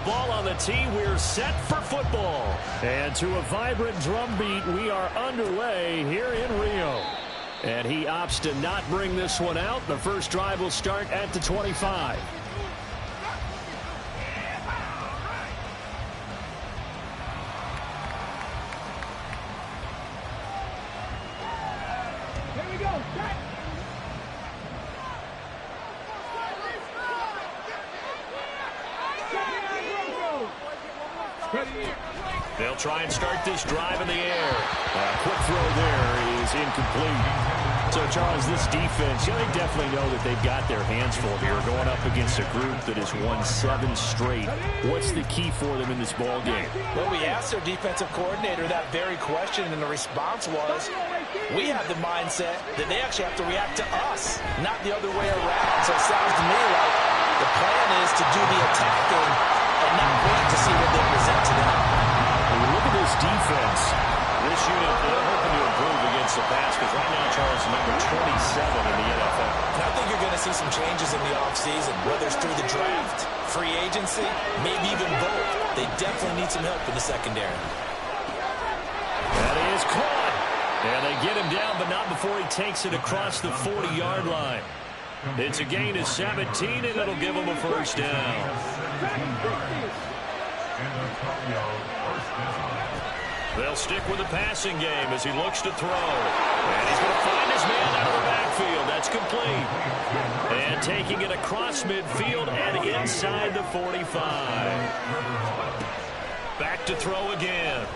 ball on the tee. We're set for football. And to a vibrant drum beat, we are underway here in Rio. And he opts to not bring this one out. The first drive will start at the 25. They'll try and start this drive in the air. Quick throw there is incomplete. So, Charles, this defense, they definitely know that they've got their hands full here going up against a group that has won 7 straight. What's the key for them in this ball game? Well, we asked their defensive coordinator that very question, and the response was, we have the mindset that they actually have to react to us, not the other way around. So it sounds to me like the plan is to do the attacking and not wait to see what they present to them. When you look at this defense, this unit, they're hoping to improve against the pass because right now, Charles, number 27 in the NFL. And I think you're going to see some changes in the offseason, whether it's through the draft, free agency, maybe even both. They definitely need some help in the secondary. That is caught. And they get him down, but not before he takes it across the 40-yard line. It's a gain of 17, and it'll give him a first down. They'll stick with the passing game as he looks to throw. And he's going to find his man out of the backfield. That's complete. And taking it across midfield and inside the 45. Back to throw again.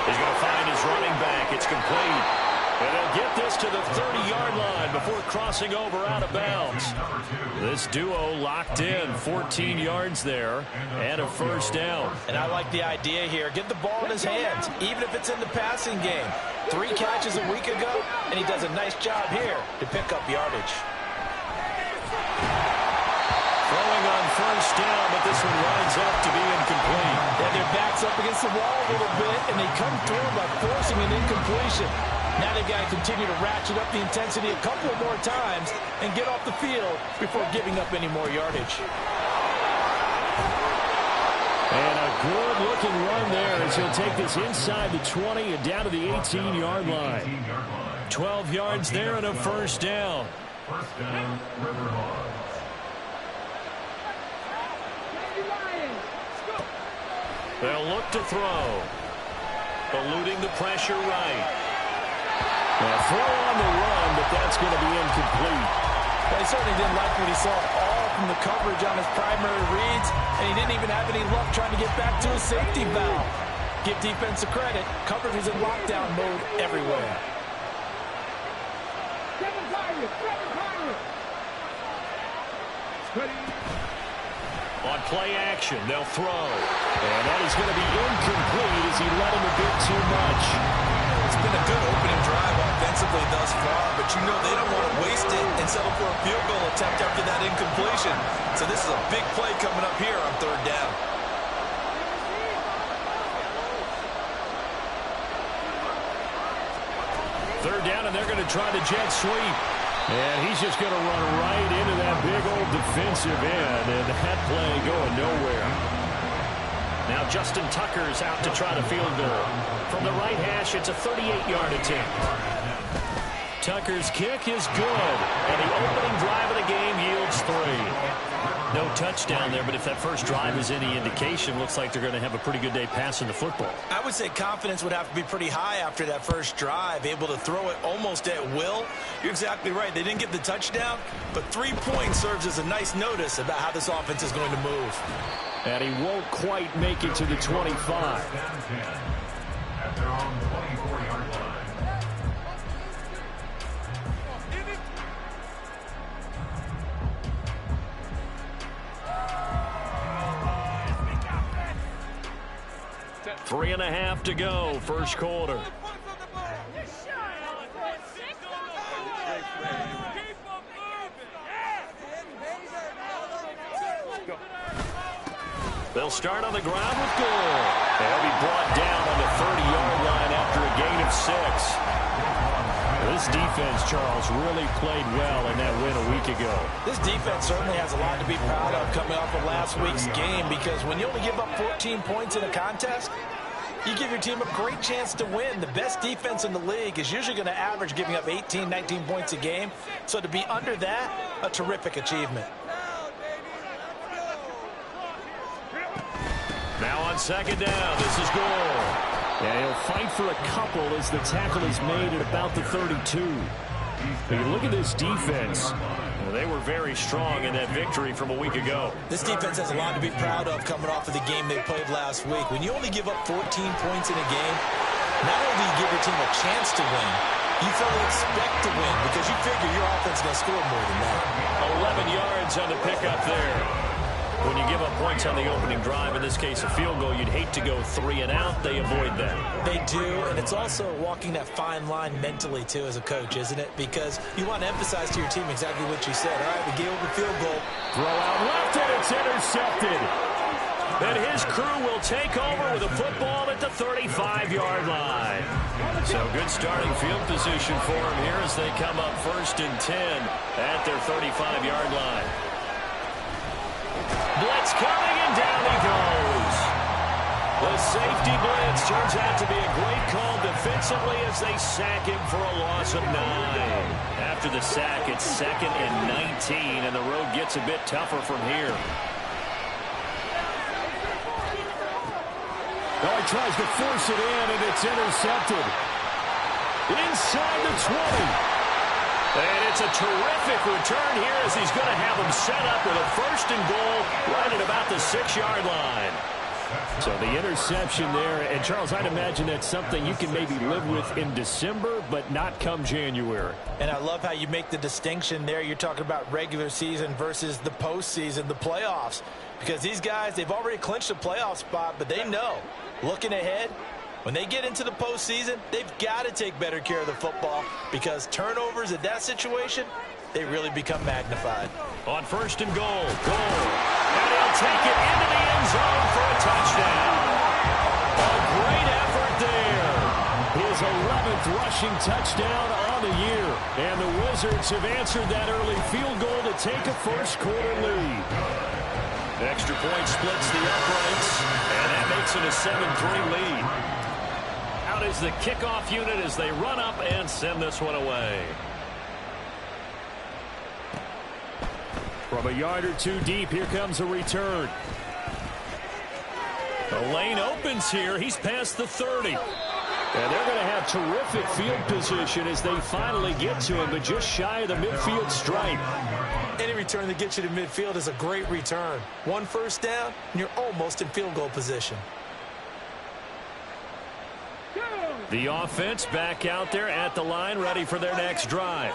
He's going to find his running back. It's complete. And they'll get this to the 30-yard line before crossing over out of bounds. This duo locked in, 14 yards there, and a first down. And I like the idea here. Get the ball in his hands, even if it's in the passing game. 3 catches a week ago, and he does a nice job here to pick up yardage. Throwing on first down, but this one winds up to be incomplete. Yeah, their back's up against the wall a little bit, and they come through by forcing an incompletion. Now they've got to continue to ratchet up the intensity a couple of more times and get off the field before giving up any more yardage. And a good-looking run there as he'll take this inside the 20 and down to the 18-yard line. 12 yards there and a first down. First down, Riverhawks. They'll look to throw. Eluding the pressure right. A throw on the run, but that's going to be incomplete. Well, he certainly didn't like what he saw all from the coverage on his primary reads, and he didn't even have any luck trying to get back to his safety valve. Give defense a credit. Coverage was in lockdown mode everywhere. On play action, they'll throw. And that is going to be incomplete as he let him a bit too much. It's been a good opening drive offensively thus far, but you know they don't want to waste it and settle for a field goal attempt after that incompletion. So this is a big play coming up here on 3rd down. Third down, and they're going to try the jet sweep. And he's just going to run right into that big old defensive end, and that play going nowhere. Now Justin Tucker's out to try the field goal. From the right hash, it's a 38-yard attempt. Tucker's kick is good, and the opening drive of the game yields 3. No touchdown there, but if that first drive is any indication, looks like they're going to have a pretty good day passing the football. I would say confidence would have to be pretty high after that first drive, able to throw it almost at will. You're exactly right. They didn't get the touchdown, but 3 points serves as a nice notice about how this offense is going to move. And he won't quite make it to the 25. At their own 24-yard line. Three and a half to go, first quarter. They'll start on the ground with goal. They'll be brought down on the 30-yard line after a gain of 6. This defense, Charles, really played well in that win a week ago. This defense certainly has a lot to be proud of coming off of last week's game, because when you only give up 14 points in a contest, you give your team a great chance to win. The best defense in the league is usually going to average giving up 18, 19 points a game. So to be under that, a terrific achievement. Now on second down, this is goal. And he'll fight for a couple as the tackle is made at about the 32. But you look at this defense. Well, they were very strong in that victory from a week ago. This defense has a lot to be proud of coming off of the game they played last week. When you only give up 14 points in a game, not only do you give your team a chance to win, you fully expect to win because you figure your offense is going to score more than that. 11 yards on the pickup there. When you give up points on the opening drive, in this case a field goal, you'd hate to go 3 and out. They avoid that. They do, and it's also walking that fine line mentally, too, as a coach, isn't it? Because you want to emphasize to your team exactly what you said. All right, we gave up a field goal. Throw out left, and it's intercepted. And his crew will take over with a football at the 35-yard line. So good starting field position for him here as they come up 1st and 10 at their 35-yard line. Blitz coming, and down he goes. The safety blitz turns out to be a great call defensively as they sack him for a loss of 9. After the sack, it's 2nd and 19, and the road gets a bit tougher from here. Oh, he tries to force it in, and it's intercepted. Inside the 20. And it's a terrific return here as he's going to have him set up with a 1st and goal right at about the 6-yard line. So the interception there, and Charles, I'd imagine that's something you can maybe live with in December, but not come January. And I love how you make the distinction there. You're talking about regular season versus the postseason, the playoffs. Because these guys, they've already clinched a playoff spot, but they know, looking ahead, when they get into the postseason, they've got to take better care of the football because turnovers in that situation, they really become magnified. On 1st and goal. And he'll take it into the end zone for a touchdown. A great effort there. His 11th rushing touchdown on the year. And the Wizards have answered that early field goal to take a first-quarter lead. Extra point splits the uprights, and that makes it a 7-3 lead. Out is the kickoff unit as they run up and send this one away. From a yard or two deep, here comes a return. The lane opens here. He's past the 30. And they're going to have terrific field position as they finally get to him, but just shy of the midfield stripe. Any return that gets you to midfield is a great return. 1 first down, and you're almost in field goal position. The offense back out there at the line, ready for their next drive.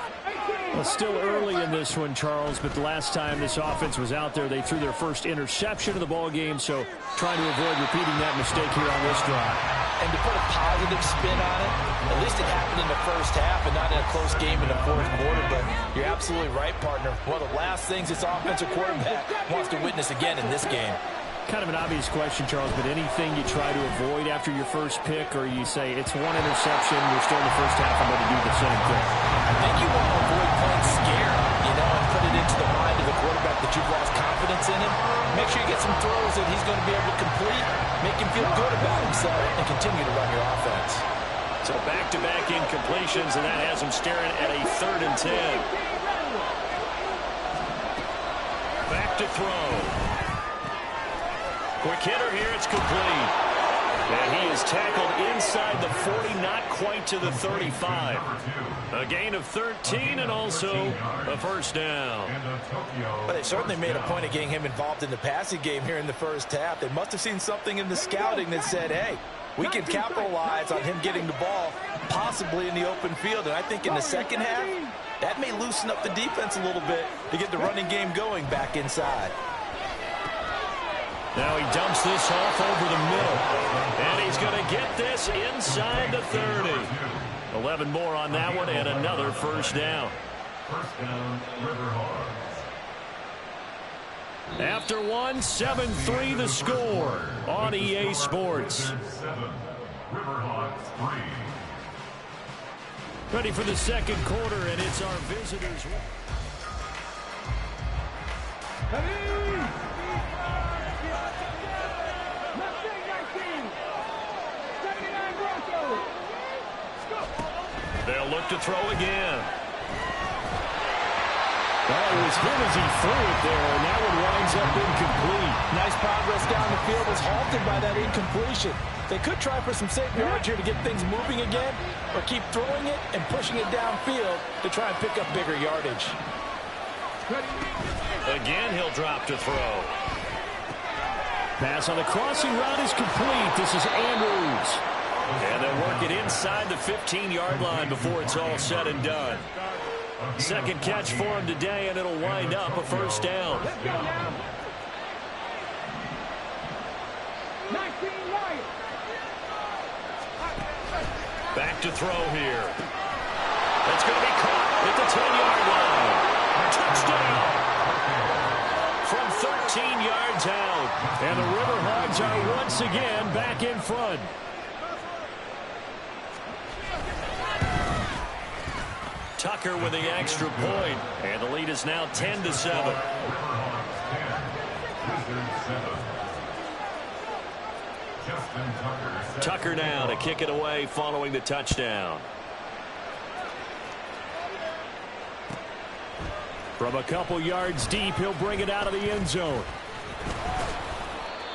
Well, still early in this one, Charles, but the last time this offense was out there, they threw their first interception of the ball game, so trying to avoid repeating that mistake here on this drive. And to put a positive spin on it, at least it happened in the first half and not in a close game in the 4th quarter, but you're absolutely right, partner. One of the last things this offensive quarterback wants to witness again in this game. Kind of an obvious question, Charles, but anything you try to avoid after your first pick, or you say it's 1 interception, we're still in the first half, I'm going to do the same thing? I think you want to avoid playing scared, and put it into the mind of the quarterback that you've lost confidence in him. Make sure you get some throws that he's going to be able to complete, make him feel good about himself, and continue to run your offense. So back-to-back incompletions, and that has him staring at a 3rd and 10. Back to throw. Quick hitter here, it's complete. And he is tackled inside the 40, not quite to the 35. A gain of 13 and also a first down. But they certainly made a point of getting him involved in the passing game here in the first half. They must have seen something in the scouting that said, hey, we can capitalize on him getting the ball possibly in the open field. And I think in the second half, that may loosen up the defense a little bit to get the running game going back inside. Now he dumps this off over the middle. And he's going to get this inside the 30. 11 more on that one and another first down. First down, Riverhawks. After one, 7-3 the score on EA Sports. Riverhawks 3. Ready for the second quarter, and it's our visitors. They'll look to throw again. Well, it was him as he threw it there, and that one winds up incomplete. Nice progress down the field was halted by that incompletion. They could try for some safe yards here to get things moving again, or keep throwing it and pushing it downfield to try and pick up bigger yardage. Again, he'll drop to throw. Pass on the crossing route is complete. This is Andrews. And they'll work it inside the 15-yard line before it's all said and done. Second catch for him today, and it'll wind up a first down. Back to throw here. That's going to be caught at the 10-yard line. Touchdown! From 13 yards out. And the Riverhogs are once again back in front. Tucker with the extra point, and the lead is now 10-7. Tucker now to kick it away following the touchdown. From a couple yards deep, he'll bring it out of the end zone.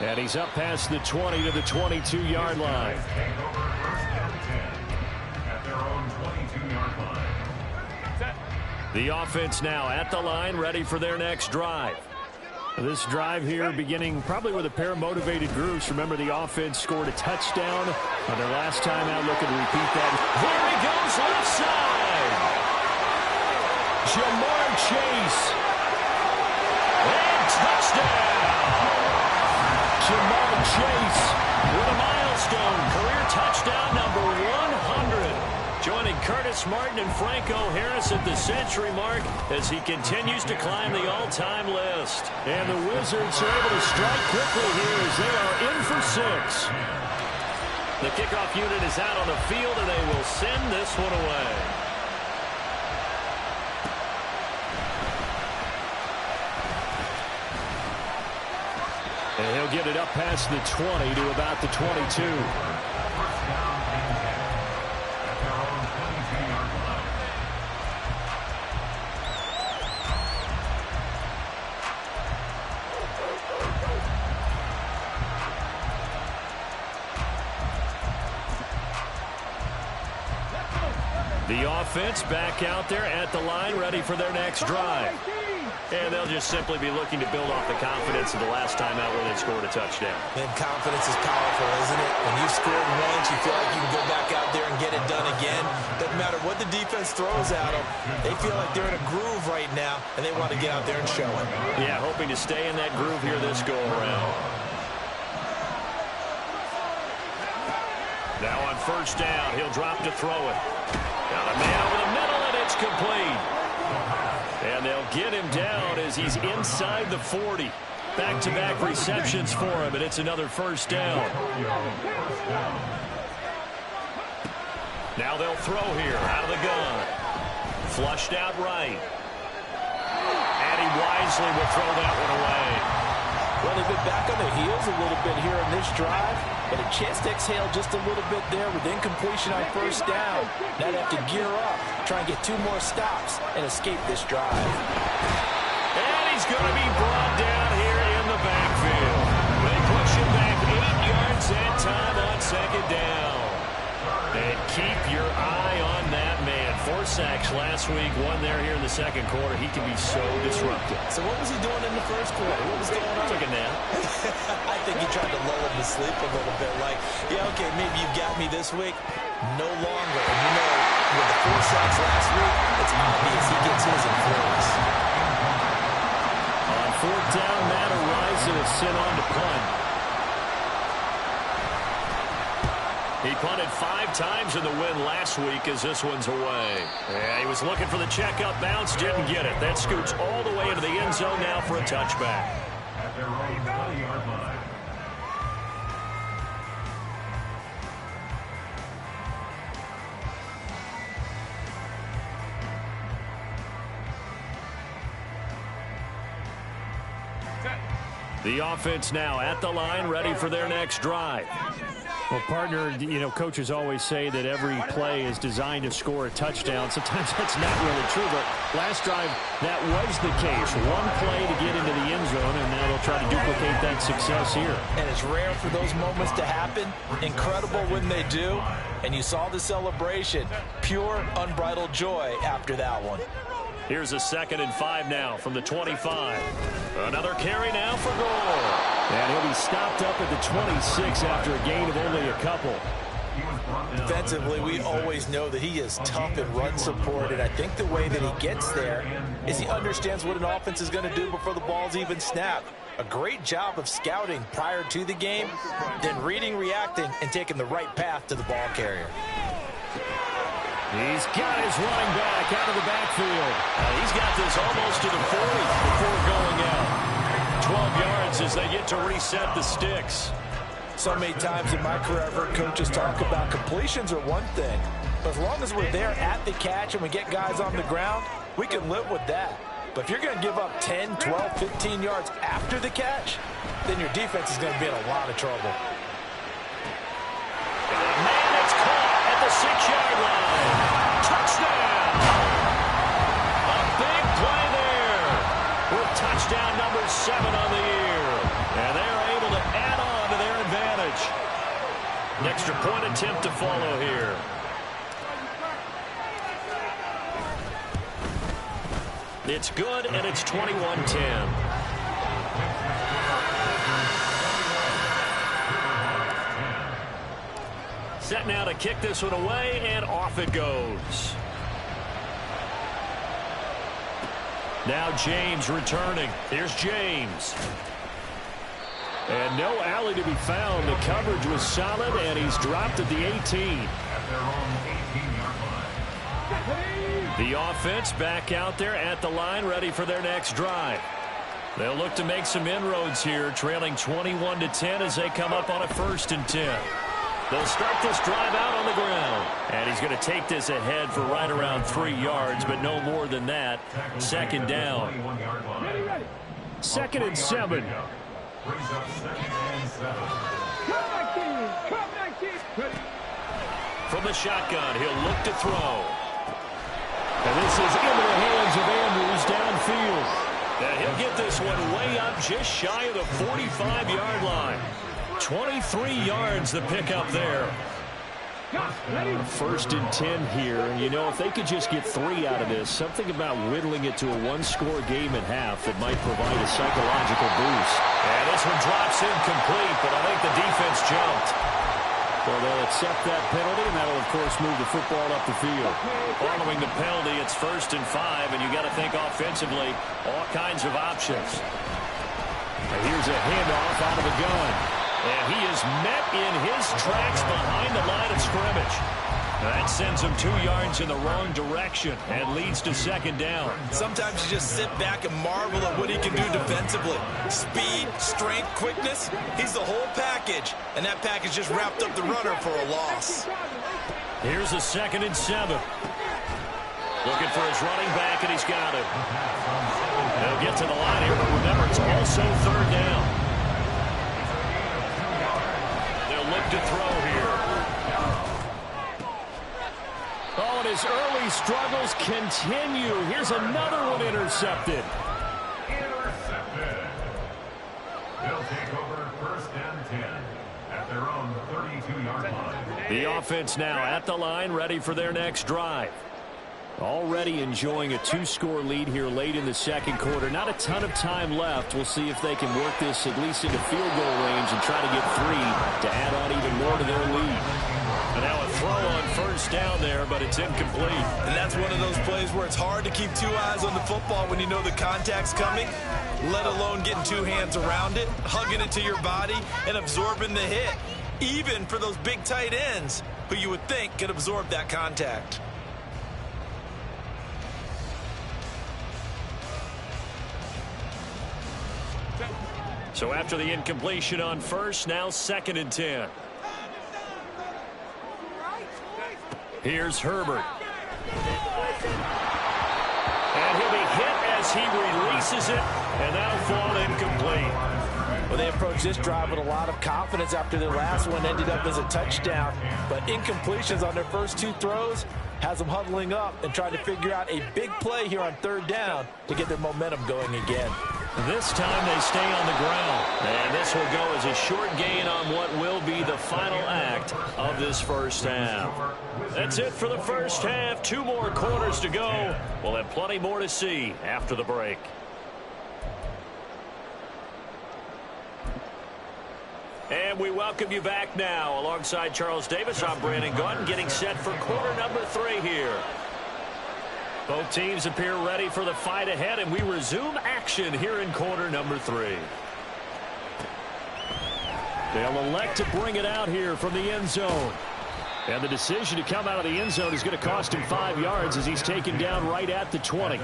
And he's up past the 20 to the 22-yard line. The offense now at the line, ready for their next drive. This drive here beginning probably with a pair of motivated groups. Remember, the offense scored a touchdown on their last time out. Looking to repeat that. Here he goes left side. Jamar Chase. And touchdown. Jamar Chase with a milestone. Career touchdown number 100. Joining Curtis Martin and Franco Harris at the century mark as he continues to climb the all-time list. And the Wizards are able to strike quickly here as they are in for 6. The kickoff unit is out on the field, and they will send this one away. And he'll get it up past the 20 to about the 22. The offense back out there at the line, ready for their next drive. And they'll just simply be looking to build off the confidence of the last time out where they scored a touchdown. And confidence is powerful, isn't it? When you've scored once, you feel like you can go back out there and get it done again. Doesn't matter what the defense throws at them. They feel like they're in a groove right now, and they want to get out there and show it. Yeah, hoping to stay in that groove here this go-around. Now on first down, he'll drop to throw it. Got a man over the middle, and it's complete. And they'll get him down as he's inside the 40. Back-to-back receptions for him, and it's another first down. Now they'll throw here out of the gun. Flushed out right. And he wisely will throw that one away. Well, they've been back on their heels a little bit here in this drive, but a chance to exhale just a little bit there with incompletion on first down. Now they have to gear up, try and get 2 more stops, and escape this drive. And he's going to be brought down here in the backfield. They push him back 8 yards that time on second down. And keep your eye on that man. 4 sacks last week, 1 there here in the second quarter. He can be so disruptive. So what was he doing in the first quarter? What was going on? Took a nap. I think he tried to lull him to sleep a little bit. Like, yeah, okay, maybe you got me this week. No longer. And you know, with the 4 sacks last week, it's obvious he gets his in Flores. On fourth down, Matt Araiza is sent on to punt. He punted 5 times in the win last week as this one's away. Yeah, he was looking for the check-up bounce, didn't get it. That scoots all the way into the end zone now for a touchback. At their own 20-yard line. The offense now at the line, ready for their next drive. Well, partner, coaches always say that every play is designed to score a touchdown. Sometimes that's not really true, but last drive, that was the case. One play to get into the end zone, and now they'll try to duplicate that success here. And it's rare for those moments to happen. Incredible when they do. And you saw the celebration. Pure, unbridled joy after that one. Here's a 2nd and 5 now from the 25. Another carry now for goal. And he'll be stopped up at the 26 after a gain of only a couple. Defensively, we always know that he is tough in run support, and I think the way that he gets there is he understands what an offense is going to do before the ball's even snapped. A great job of scouting prior to the game, then reading, reacting, and taking the right path to the ball carrier. He's got his running back out of the backfield. He's got this almost to the 40 before going out. 12 yards as they get to reset the sticks. So many times in my career, I've heard coaches talk about completions are one thing. But as long as we're there at the catch and we get guys on the ground, we can live with that. But if you're going to give up 10, 12, 15 yards after the catch, then your defense is going to be in a lot of trouble. Man, it's caught at the 6-yard line. Touchdown! A big play there with touchdown number 7 on the year. And they're able to add on to their advantage. An extra point attempt to follow here. It's good, and it's 21-10. Set now to kick this one away, and off it goes. Now James returning. Here's James. And no alley to be found. The coverage was solid, and he's dropped at the 18. The offense back out there at the line, ready for their next drive. They'll look to make some inroads here, trailing 21-10 as they come up on a 1st and 10. They'll start this drive out on the ground. And he's going to take this ahead for right around 3 yards, but no more than that. 2nd down. 2nd and 7. From the shotgun, he'll look to throw. And this is into the hands of Andrews downfield. And he'll get this one way up just shy of the 45-yard line. 23 yards the pickup there. 1st and 10 here. And, if they could just get 3 out of this, something about whittling it to a 1-score game at half that might provide a psychological boost. And this one drops incomplete, but I think the defense jumped. Well, they'll accept that penalty, and that'll, of course, move the football up the field. Following the penalty, it's 1st and 5, and you got to think offensively, all kinds of options. And here's a handoff out of the gun. And he is met in his tracks behind the line of scrimmage. That sends him 2 yards in the wrong direction and leads to 2nd down. Sometimes you just sit back and marvel at what he can do defensively. Speed, strength, quickness, he's the whole package. And that package just wrapped up the runner for a loss. Here's a 2nd and 7. Looking for his running back, and he's got it. They'll get to the line here, but remember, it's also 3rd down. They'll look to throw here. Oh, and his early struggles continue. Here's another one intercepted. Intercepted. They'll take over 1st and 10 at their own 32-yard line. The offense now at the line, ready for their next drive. Already enjoying a 2-score lead here late in the 2nd quarter. Not a ton of time left. We'll see if they can work this at least into field goal range and try to get 3 to add on even more to their lead. And now a throw on 1st down there, but it's incomplete. And that's one of those plays where it's hard to keep 2 eyes on the football when you know the contact's coming, let alone getting 2 hands around it, hugging it to your body, and absorbing the hit, even for those big tight ends who you would think could absorb that contact. So after the incompletion on 1st, now 2nd and 10. Here's Herbert. And he'll be hit as as he releases it, and that'll fall incomplete. Well, they approached this drive with a lot of confidence after their last one ended up as a touchdown. But incompletions on their first two throws has them huddling up and trying to figure out a big play here on third down to get their momentum going again. This time they stay on the ground. And this will go as a short gain on what will be the final act of this first half. That's it for the first half. 2 more quarters to go. We'll have plenty more to see after the break. And we welcome you back now. Alongside Charles Davis, I'm Brandon Gaudin, getting set for quarter number 3 here. Both teams appear ready for the fight ahead, and we resume action here in quarter number 3. They'll elect to bring it out here from the end zone. And the decision to come out of the end zone is going to cost him 5 yards as he's taken down right at the 20.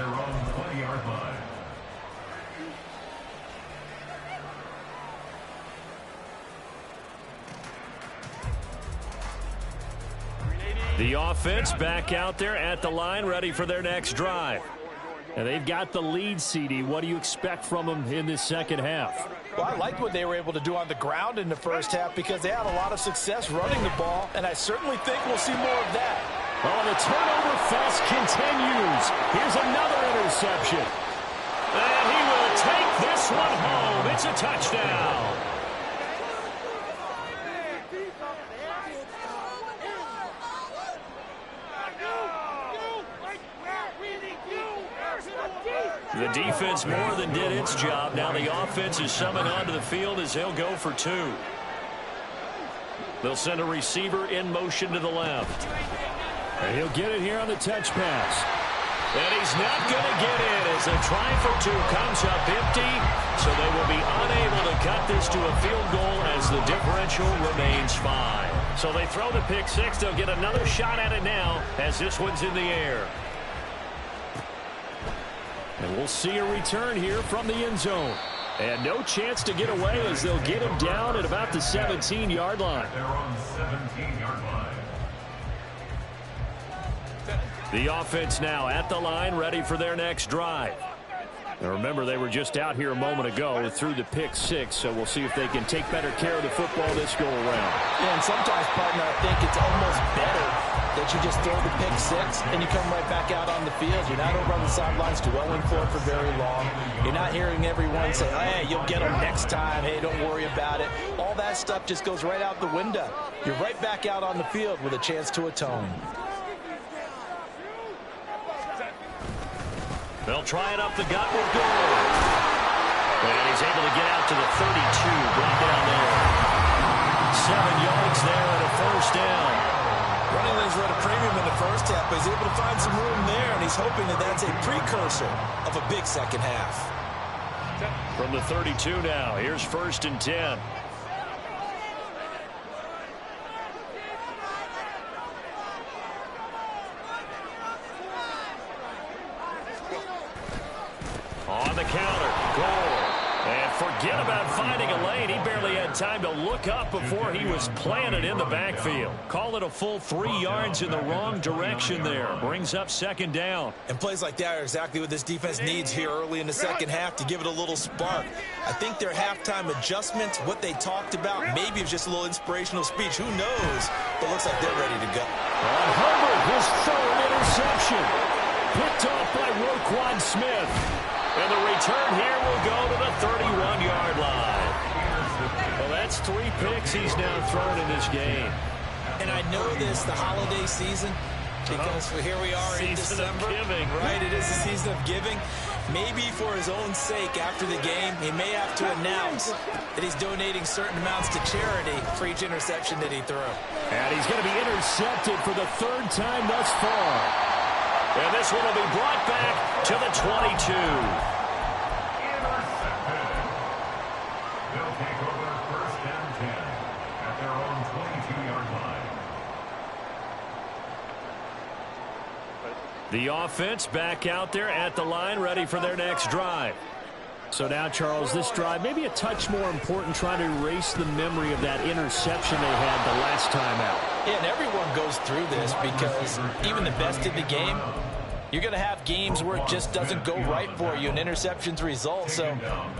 The offense back out there at the line, ready for their next drive. And they've got the lead, CD. What do you expect from them in this second half? Well, I liked what they were able to do on the ground in the first half because they had a lot of success running the ball, and I certainly think we'll see more of that. Oh, the turnover fest continues. Here's another interception. And he will take this one home. It's a touchdown. The defense more than did its job. Now the offense is summoned onto the field as they'll go for 2. They'll send a receiver in motion to the left. And he'll get it here on the touch pass. And he's not going to get in as a try for 2 comes up empty. So they will be unable to cut this to a field goal as the differential remains 5. So they throw the pick 6. They'll get another shot at it now as this one's in the air. And we'll see a return here from the end zone. And no chance to get away as they'll get him down at about the 17-yard line. They're on the 17-yard line. The offense now at the line, ready for their next drive. Now remember, they were just out here a moment ago through the pick 6, so we'll see if they can take better care of the football this go around. Yeah, and sometimes, partner, I think it's almost better that you just throw the pick 6 and you come right back out on the field. You're not over on the sidelines dwelling for it for very long. You're not hearing everyone say, hey, you'll get them next time. Hey, don't worry about it. All that stuff just goes right out the window. You're right back out on the field with a chance to atone. They'll try it up the gut with Gore. And he's able to get out to the 32, brought down there. 7 yards there and a first down. Running lanes were at a premium in the first half, but he's able to find some room there, and he's hoping that that's a precursor of a big second half. From the 32 now, here's 1st and 10. On the counter, Gore. And forget about finding a lane. He barely had time to look up before he was planted in the backfield. Call it a full 3 yards in the wrong direction there. Brings up 2nd down. And plays like that are exactly what this defense needs here early in the second half to give it a little spark. I think their halftime adjustments, what they talked about, maybe it was just a little inspirational speech. Who knows? But looks like they're ready to go. And Herbert, his 3rd interception. Picked off by Roquan Smith. And the return here will go to the 31-yard line. Well, that's 3 picks he's now thrown in this game. And I know this, the holiday season, because here we are in December. Season of giving. Right, it is the season of giving. Maybe for his own sake after the game, he may have to announce that he's donating certain amounts to charity for each interception that he threw. And he's going to be intercepted for the 3rd time thus far. And this one will be brought back to the 22. Intercepted. They'll take over 1st and 10 at their own 22-yard line. The offense back out there at the line, ready for their next drive. So now, Charles, this drive maybe a touch more important, trying to erase the memory of that interception they had the last time out. Yeah, and everyone goes through this because even the best in the game, You're going to have games where it just doesn't go right for you and interceptions result. So,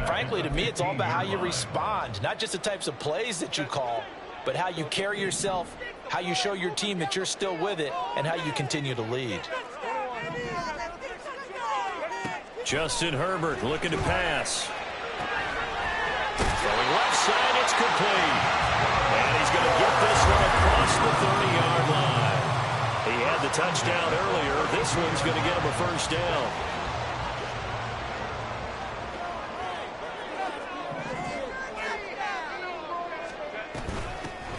frankly, to me, it's all about how you respond, not just the types of plays that you call, but how you carry yourself, how you show your team that you're still with it, and how you continue to lead. Justin Herbert looking to pass. Throwing left side, it's complete. And he's going to get this one across the 30-yard line. He had the touchdown earlier. This one's going to get him a first down.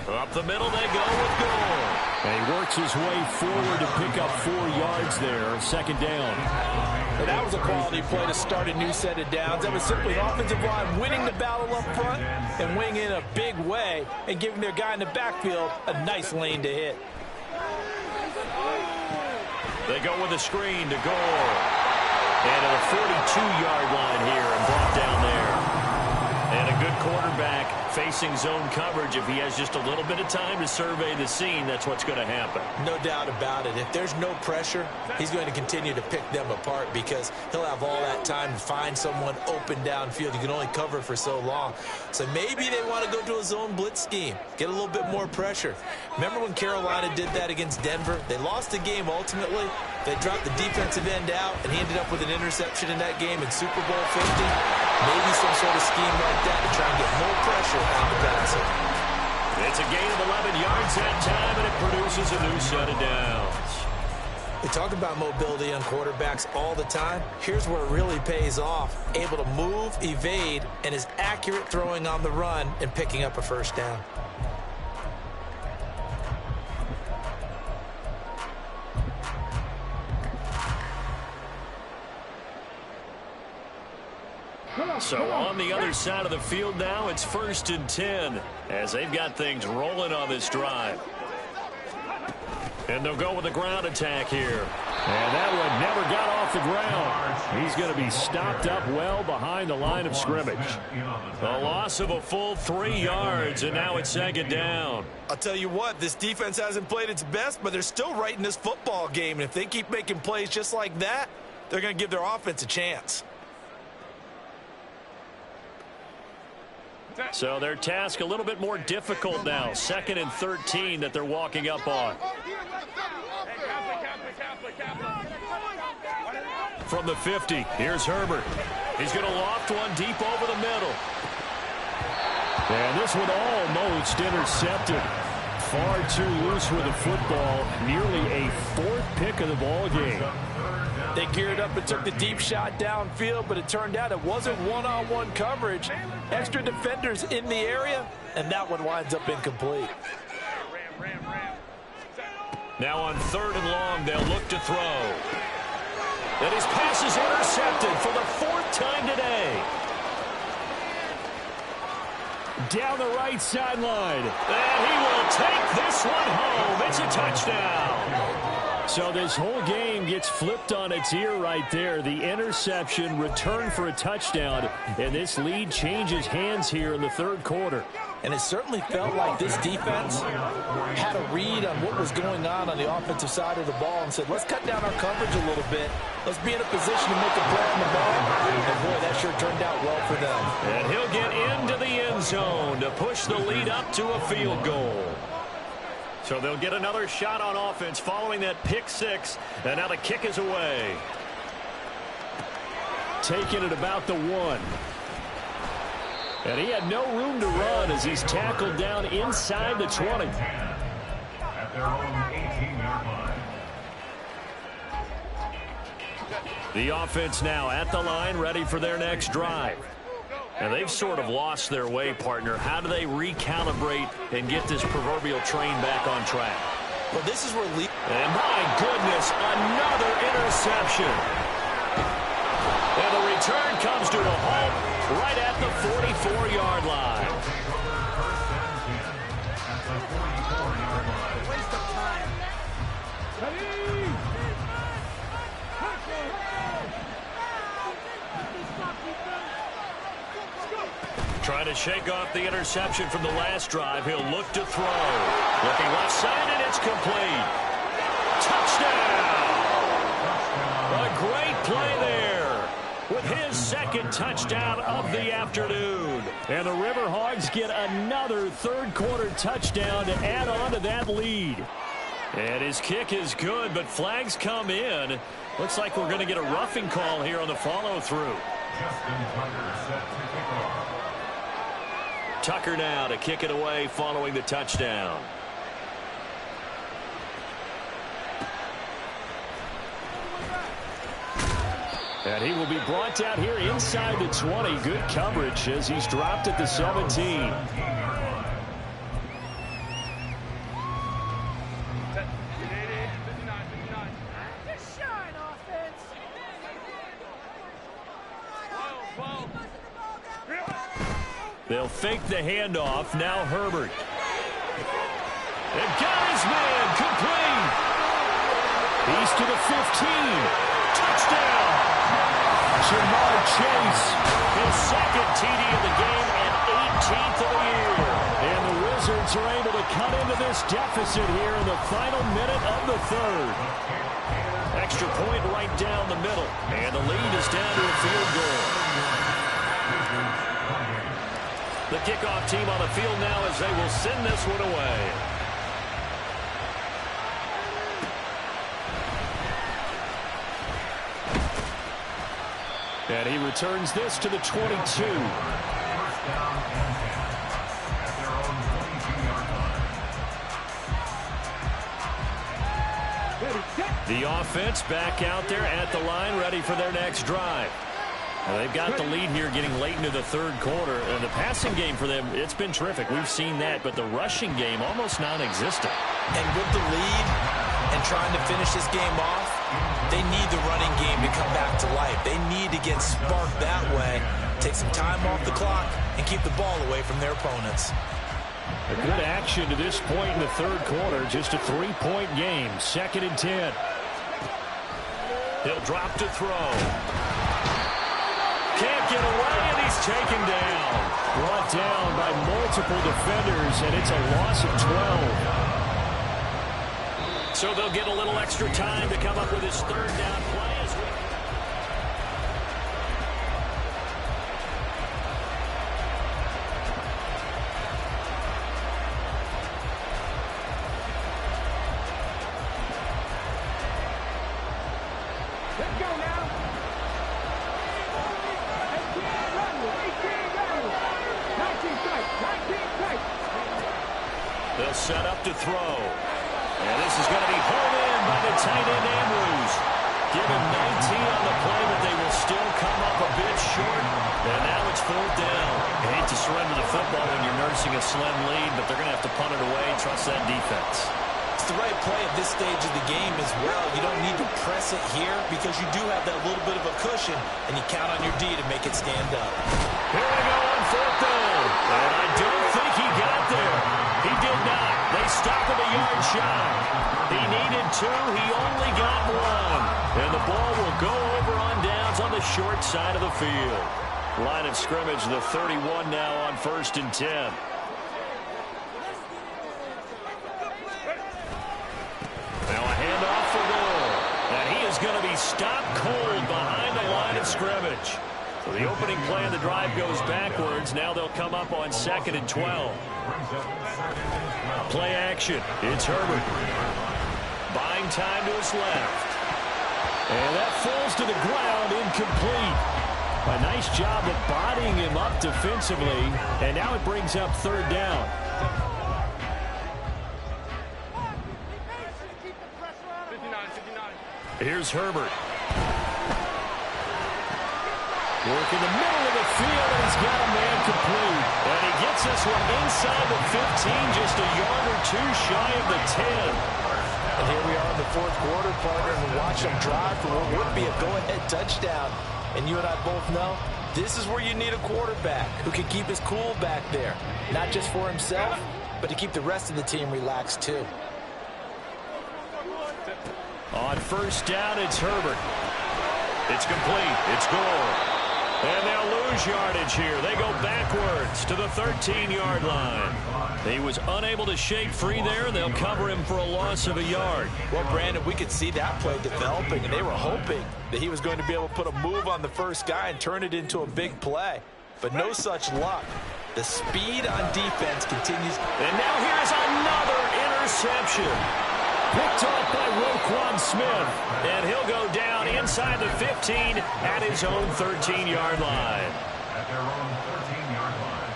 Up the middle they go with Gore. And he works his way forward to pick up 4 yards there, second down. And that was a quality play to start a new set of downs. That was simply the offensive line winning the battle up front and winning in a big way and giving their guy in the backfield a nice lane to hit. They go with a screen to Gore. And at a 42-yard line here and brought down there. And a good quarterback facing zone coverage. If he has just a little bit of time to survey the scene, that's what's going to happen. No doubt about it. If there's no pressure, he's going to continue to pick them apart because he'll have all that time to find someone open downfield. You can only cover for so long. So maybe they want to go to a zone blitz scheme, get a little bit more pressure. Remember when Carolina did that against Denver? They lost the game ultimately. They dropped the defensive end out, and he ended up with an interception in that game in Super Bowl 50. Maybe some sort of scheme like that to try and get more pressure on the passer. It's a gain of 11 yards that time, and it produces a new set of downs. We talk about mobility on quarterbacks all the time. Here's where it really pays off. Able to move, evade, and is accurate throwing on the run and picking up a first down. So on the other side of the field now, it's 1st and 10 as they've got things rolling on this drive. And they'll go with a ground attack here. And that one never got off the ground. He's going to be stopped up well behind the line of scrimmage. A loss of a full 3 yards, and now it's 2nd down. I'll tell you what, this defense hasn't played its best, but they're still right in this football game. And if they keep making plays just like that, they're going to give their offense a chance. So their task a little bit more difficult now. 2nd and 13 that they're walking up on. From the 50, here's Herbert. He's going to loft one deep over the middle. And this one almost intercepted. Far too loose with the football. Nearly a 4th pick of the ball game. They geared up and took the deep shot downfield, but it turned out it wasn't one-on-one coverage. Extra defenders in the area, and that one winds up incomplete. Now on 3rd and long, they'll look to throw. And his pass is intercepted for the 4th time today. Down the right sideline. And he will take this one home. It's a touchdown. So this whole game gets flipped on its ear right there. The interception, return for a touchdown, and this lead changes hands here in the 3rd quarter. And it certainly felt like this defense had a read on what was going on the offensive side of the ball and said, let's cut down our coverage a little bit. Let's be in a position to make a play on the ball. And boy, that sure turned out well for them. And he'll get into the end zone to push the lead up to a field goal. So they'll get another shot on offense following that pick 6. And now the kick is away. Taking it about the 1. And he had no room to run as he's tackled down inside the 20. At their own 18-yard line. The offense now at the line, ready for their next drive. And they've sort of lost their way, partner. How do they recalibrate and get this proverbial train back on track? Well, this is where and my goodness, another interception. And the return comes to a halt right at the 44-yard line. Waste of time. Trying to shake off the interception from the last drive. He'll look to throw. Looking left side, and it's complete. Touchdown! second touchdown of the afternoon. And the Riverhogs get another third-quarter touchdown to add on to that lead. And his kick is good, but flags come in. Looks like we're going to get a roughing call here on the follow-through. Justin Tucker set to kick off. Tucker now to kick it away following the touchdown. And he will be brought down here inside the 20. Good coverage as he's dropped at the 17. They'll fake the handoff. Now Herbert. And got his man complete. He's to the 15. Touchdown. Jamar Chase. His second TD of the game and 18th of the year. And the Wizards are able to cut into this deficit here in the final minute of the third. Extra point right down the middle. And the lead is down to a field goal. The kickoff team on the field now as they will send this one away. And he returns this to the 22. First down and 10 at their own 22-yard line. The offense back out there at the line, ready for their next drive. Well, they've got the lead here getting late into the third quarter. And the passing game for them, it's been terrific. We've seen that, but the rushing game almost non-existent. And with the lead and trying to finish this game off, they need the running game to come back to life. They need to get sparked that way, take some time off the clock, and keep the ball away from their opponents. A good action to this point in the third quarter. Just a 3-point game. 2nd and 10. He'll drop to throw. Can't get away, and he's taken down. Brought down by multiple defenders, and it's a loss of 12. So they'll get a little extra time to come up with his third down play. Let's go now. They'll set up to throw. And this is going to be hauled in by the tight end Andrews. Give him 19 on the play, but they will still come up a bit short. And now it's 4th down. You hate to surrender the football when you're nursing a slim lead, but they're going to have to punt it away. Trust that defense. It's the right play at this stage of the game as well. You don't need to press it here because you do have that little bit of a cushion, and you count on your D to make it stand up. Here we go on 4th down. And I don't think he got there. He did not. They stop him a yard shy. He needed 2. He only got 1. And the ball will go over on downs on the short side of the field. Line of scrimmage, the 31 now on 1st and 10. Now a handoff for Gore. And he is going to be stopped cold behind the line of scrimmage. So the opening play of the drive goes backwards. Now they'll come up on 2nd and 12. Play action. It's Herbert. Buying time to his left. And that falls to the ground, incomplete. A nice job of bodying him up defensively. And now it brings up 3rd down. Here's Herbert. Working the middle of the field, and he's got a man complete. And he gets this one inside the 15, just a yard or 2 shy of the 10. And here we are in the 4th quarter, partner, and watch them drive for what would be a go-ahead touchdown. And you and I both know this is where you need a quarterback who can keep his cool back there, not just for himself, but to keep the rest of the team relaxed too. On 1st down, it's Herbert. It's complete. It's Gore. And they'll lose yardage here. They go backwards to the 13-yard line. He was unable to shake free there. They'll cover him for a loss of a yard. Well, Brandon, we could see that play developing, and they were hoping that he was going to be able to put a move on the first guy and turn it into a big play. But no such luck. The speed on defense continues. And now here's another interception. Picked off by Roquan Smith. And he'll go down inside the 15 at his own 13-yard line. At their own 13-yard line.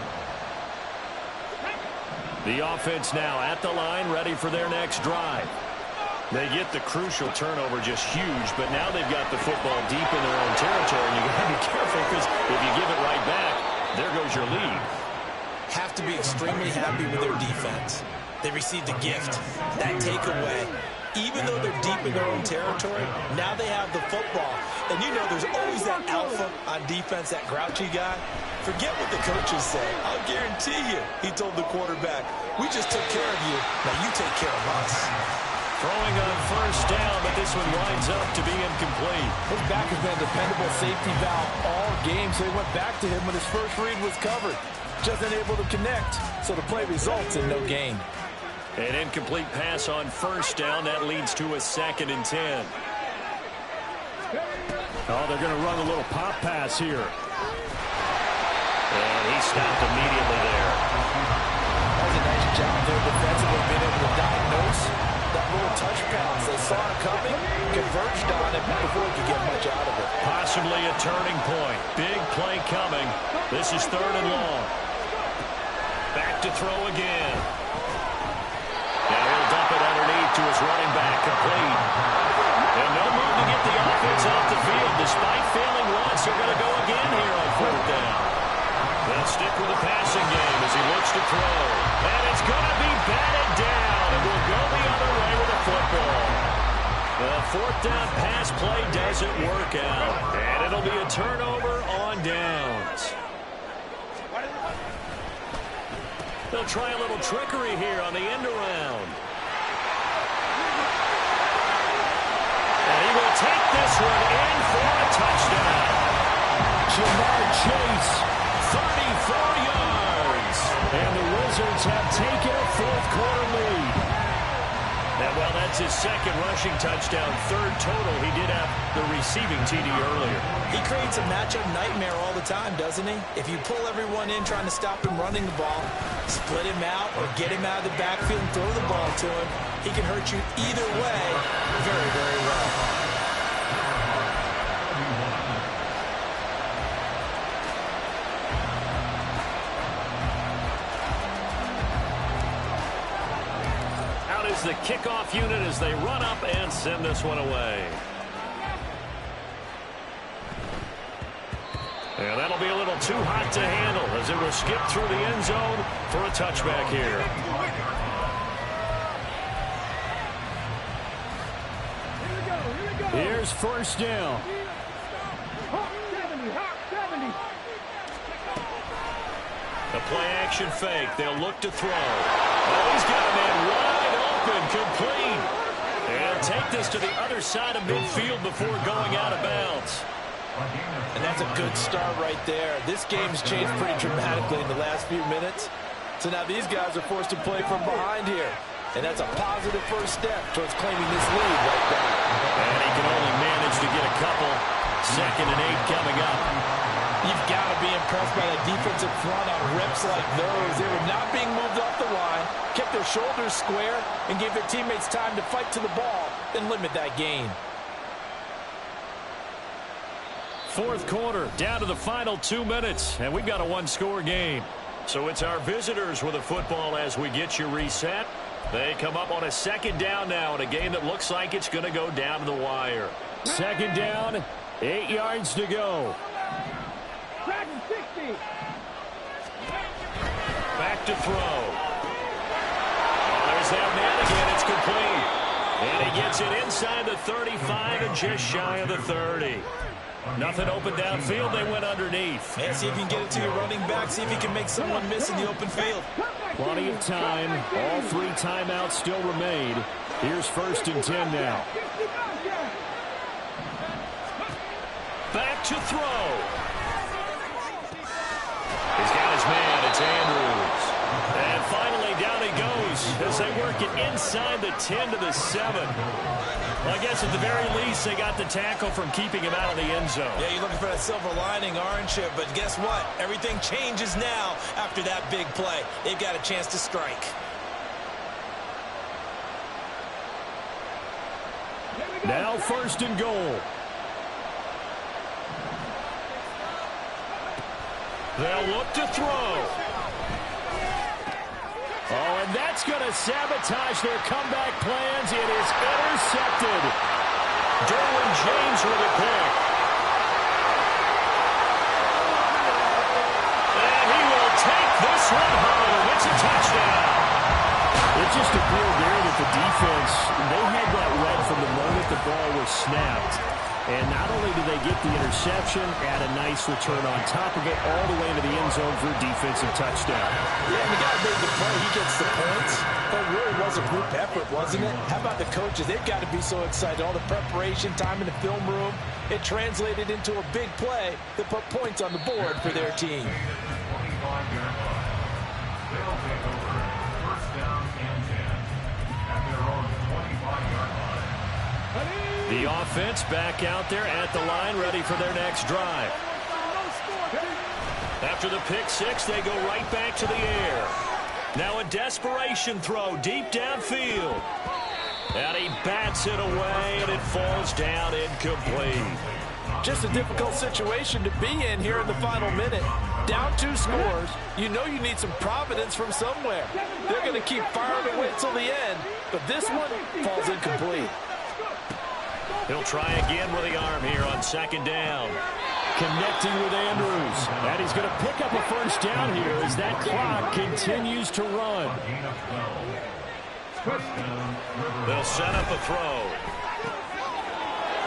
The offense now at the line, ready for their next drive. They get the crucial turnover just huge, but now they've got the football deep in their own territory, and you got to be careful because if you give it right back, there goes your lead. Have to be extremely happy with their defense. They received a gift. That takeaway, even though they're deep in their own territory, now they have the football. And you know there's always that alpha on defense, that grouchy guy. Forget what the coaches say. I'll guarantee you, he told the quarterback, we just took care of you. Now you take care of us. Throwing on first down, but this one winds up to be incomplete. His back has been a dependable safety valve all game, so he went back to him when his first read was covered. Just unable to connect, so the play results in no gain. An incomplete pass on first down. That leads to a 2nd and 10. Oh, they're going to run a little pop pass here. And he stopped immediately there. That was a nice job there defensively, being able to diagnose that little touch pass. They saw it coming, converged on it before he could get much out of it. Possibly a turning point. Big play coming. This is 3rd and long. Back to throw again. Now he'll dump it underneath to his running back, complete. And no move to get the offense off the field. Despite failing once, they're going to go again here on 4th down. They'll stick with the passing game as he looks to throw. And it's going to be batted down. And will go the other way with the football. The 4th down pass play doesn't work out. And it'll be a turnover on downs. They'll try a little trickery here on the end around. And he will take this one in for a touchdown. Jamar Chase, 34 yards. And the Wizards have taken a 4th quarter lead. And while that's his 2nd rushing touchdown, 3rd total, he did have the receiving TD earlier. He creates a matchup nightmare all the time, doesn't he? If you pull everyone in trying to stop him running the ball, split him out or get him out of the backfield and throw the ball to him, he can hurt you either way very, very well. Is the kickoff unit as they run up and send this one away. And that'll be a little too hot to handle as it will skip through the end zone for a touchback here. Here's first down. The play action fake. They'll look to throw. Oh, he's got a man wide open, complete. And take this to the other side of midfield before going out of bounds. And that's a good start right there. This game's changed pretty dramatically in the last few minutes. So now these guys are forced to play from behind here. And that's a positive first step towards claiming this lead right back. And he can only manage to get a couple. 2nd and 8 coming up. You've got to be impressed by the defensive front on rips like those. They were not being moved off the line, kept their shoulders square, and gave their teammates time to fight to the ball and limit that gain. 4th quarter, down to the final 2 minutes, and we've got a 1-score game. So it's our visitors with the football as we get you reset. They come up on a 2nd down now in a game that looks like it's going to go down to the wire. 2nd down, 8 yards to go. Back to throw. Oh, there's that man again. It's complete. And he gets it inside the 35 and just shy of the 30. Nothing open downfield. They went underneath. Man, see if you can get it to your running back. See if you can make someone miss in the open field. Plenty of time. All 3 timeouts still remain. Here's 1st and 10 now. Back to throw. He's got his man. It's Andrews. And finally, down he goes as they work it inside the 10 to the 7. Well, I guess at the very least, they got the tackle from keeping him out of the end zone. Yeah, you're looking for that silver lining, aren't you? But guess what? Everything changes now after that big play. They've got a chance to strike. Now 1st and goal. They'll look to throw. Oh, and that's going to sabotage their comeback plans. It is intercepted. Derwin James with a pick. And he will take this one home. It's a touchdown. It just appeared there that the defense, they had that read from the moment the ball was snapped. And not only did they get the interception, add a nice return on top of it, all the way into the end zone for a defensive touchdown. Yeah, and the guy made the play. He gets the points. But it really was a group effort, wasn't it? How about the coaches? They've got to be so excited. All the preparation time in the film room, it translated into a big play that put points on the board for their team. They'll take over 1st down and 10 at their own 25-yard line. The offense back out there at the line, ready for their next drive. After the pick six, they go right back to the air. Now a desperation throw deep downfield. And he bats it away, and it falls down incomplete. Just a difficult situation to be in here in the final minute. Down 2 scores. You know you need some providence from somewhere. They're going to keep firing away until the end. But this one falls incomplete. He'll try again with the arm here on 2nd down. Connecting with Andrews. And he's going to pick up a 1st down here as that clock continues to run. They'll set up a throw.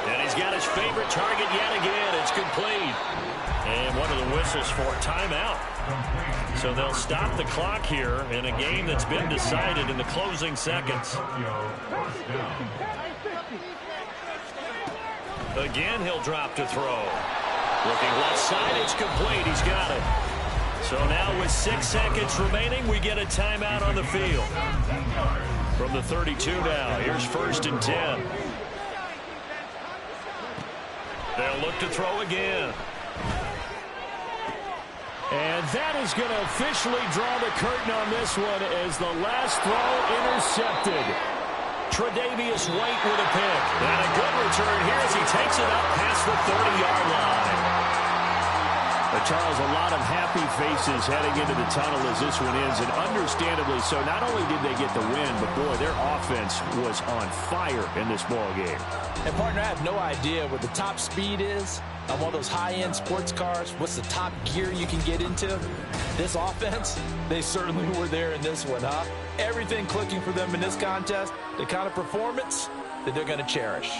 And he's got his favorite target yet again. It's complete. And one of the whistles for timeout. So they'll stop the clock here in a game that's been decided in the closing seconds. Again, he'll drop to throw. Looking left side, it's complete. He's got it. So now with 6 seconds remaining, we get a timeout on the field. From the 32 now, here's 1st and 10. They'll look to throw again. And that is going to officially draw the curtain on this one as the last throw intercepted. Tre'Davious White with a pick. And a good return here as he takes it up past the 30-yard line. But Charles, a lot of happy faces heading into the tunnel as this one ends, and understandably so. Not only did they get the win, but boy, their offense was on fire in this ball game. And partner, I have no idea what the top speed is on one of those high-end sports cars. What's the top gear you can get into? This offense, they certainly were there in this one, huh? Everything clicking for them in this contest, the kind of performance that they're going to cherish.